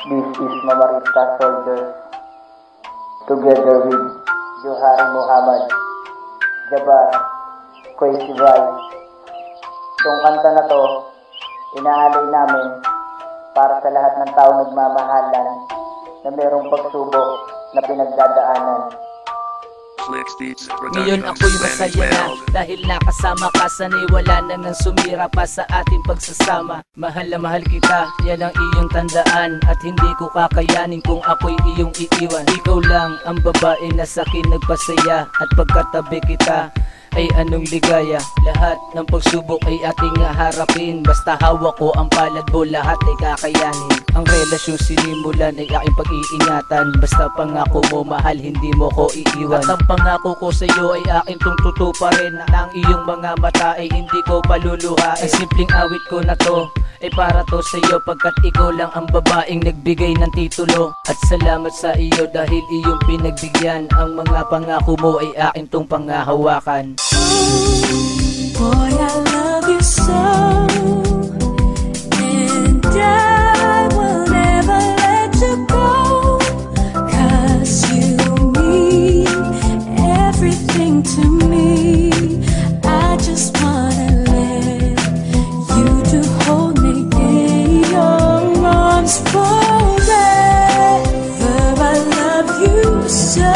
This is Mamarista Soldiers, together with Johari Muhammad, Jabar, Crazy Vibe. Itong kanta na to, inaalay namin para sa lahat ng tao nagmamahalan na mayroong pagsubok na pinagdadaanan. Ngayon ako'y masaya na dahil nakasama ka. Sana'y wala na nang sumira pa sa ating pagsasama. Mahal na mahal kita, yan ang iyong tandaan. At hindi ko kakayanin kung ako'y iyong iiwan. Ikaw lang ang babae na sa'kin nagpasaya. At pagkatabi kita ay anong ligaya. Lahat ng pagsubok ay ating harapin. Basta hawak ko ang palad mo, lahat ay kakayanin. Ang relasyong sinimulan ay aking pag-iingatan. Basta pangako mo mahal, hindi mo ko iiwan. At ang pangako ko sa iyo ay aking tututuparin. Ang iyong mga mata ay hindi ko paluluhain. Ang simpleng awit ko na to ay para to sa iyo, pagkat ikaw lang ang babaeng nagbigay ng titulo. At salamat sa iyo dahil iyong pinagbigyan. Ang mga pangako mo ay aking tong pangahawakan. Boy, I love you so, and I will never let you go, 'cause you mean everything to me. I just wanna let you to hold me in your arms forever. I love you so.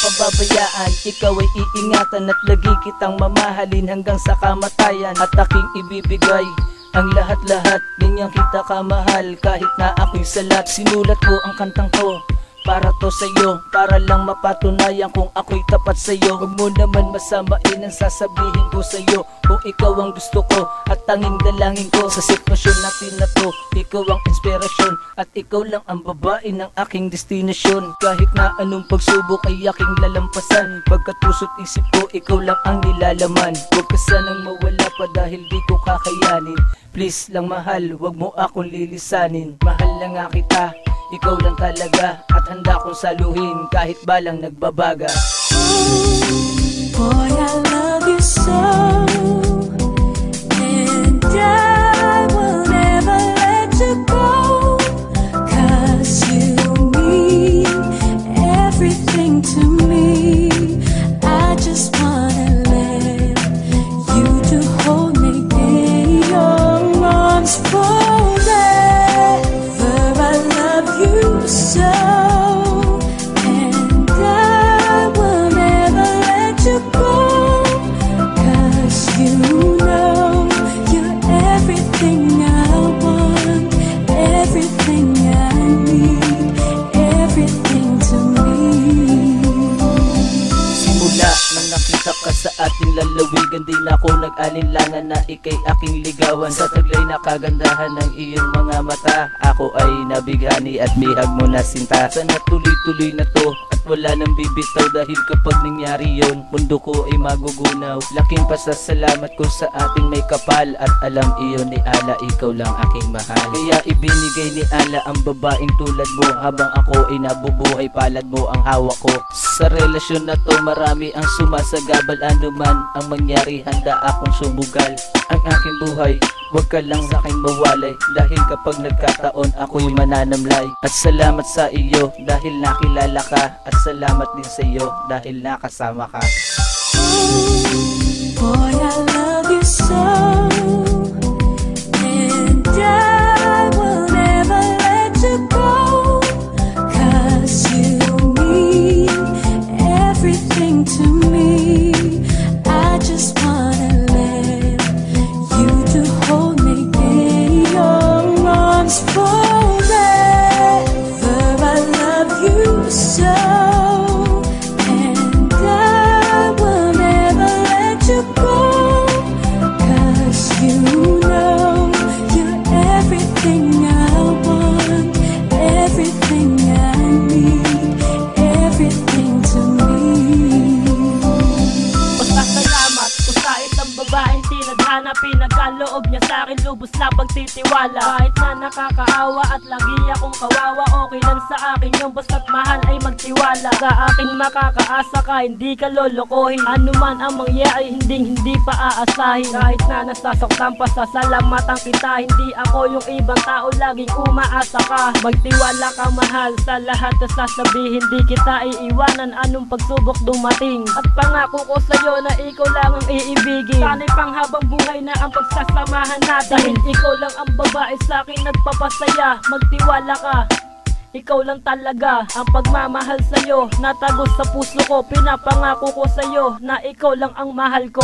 Pababayaan, ikaw ay iingatan at lagi kitang mamahalin hanggang sa kamatayan. At aking ibibigay ang lahat-lahat, ganyan kita kamahal kahit na ako'y salat. Sinulat ko ang kantang to para to sa'yo, para lang mapatunayan kung ako'y tapat sa'yo. Huwag mo naman masamain ang sasabihin ko sa'yo, kung ikaw ang gusto ko at tanging dalangin ko. Sa sitwasyon natin na to, ikaw ang inspirasyon at ikaw lang ang babae ng aking destinasyon. Kahit na anong pagsubok ay aking lalampasan, pagkat puso't isip ko ikaw lang ang nilalaman. Huwag ka sanang mawala pa dahil di ko kakayanin. Please lang mahal, huwag mo akong lilisanin. Mahal na nga kita, ikaw lang talaga, at handa kong saluhin kahit balang nagbabaga. Boy, I love you so, and I will never let you go, 'cause you mean everything to me. I just wanna let you to hold me in your arms forever. I love you so, and I will never let you go, 'cause you know you're everything I want, everything I need, everything to me. Simula nang nakita ka sa ating lalawigan, di na ako nag-alinlangan na ika'y aking ligawan. Sa taglay na kagandahan ng iyong mga mata, ako ay nabighani at bihag mo na sinta. Sana tuloy-tuloy na to at wala nang bibitaw, dahil kapag nangyari yon, mundo ko ay magugunaw. Laking pasasalamat ko sa ating may kapal, at alam iyon ni Ala, ikaw lang aking mahal. Kaya ibinigay ni Ala ang babaeng tulad mo, habang ako ay nabubuhay, palad mo ang hawak ko. Sa relasyon na to marami ang sumasagabal, anuman ang mangyari handa akong sumugal. Ang aking buhay, huwag ka lang sa akin mawalay, dahil kapag nagkataon ako'y mananamlay. At salamat sa iyo dahil nakilala ka, at salamat din sa iyo dahil nakasama ka. Boy, I love you so, and I will never let you go, 'cause you mean everything to me. I just wanna let you to hold me in your arms forever. I love you so, and I will never let you go, 'cause you know you're everything I want, everything I need, everything to me. Pasasalamat ko sa isang babaeng tinadhana, pinag sa loob niya sa'kin lubos na pagtitiwala. Kahit na nakakaawa at lagi akong kawawa, okay lang sa akin yung basta't mahal ay magtiwala. Sa akin makakaasa ka, hindi ka lolokohin. Ano man ang mangyari, hindi pa aasahin. Kahit na nasasaktan pa, sasalamatan kita. Hindi ako yung ibang tao, laging umaasa ka. Magtiwala ka mahal, sa lahat na sasabihin, di kita iiwanan anong pagsubok dumating. At pangako ko sa'yo na ikaw lang ang iibigin. Sana'y panghabang buhay na ang pagsasamahan natin. Dahil ikaw lang ang babae sa'kin nagpapasaya. Magtiwala ka, ikaw lang talaga ang pagmamahal sa'yo. Natagos sa puso ko, pinapangako ko sa'yo na ikaw lang ang mahal ko.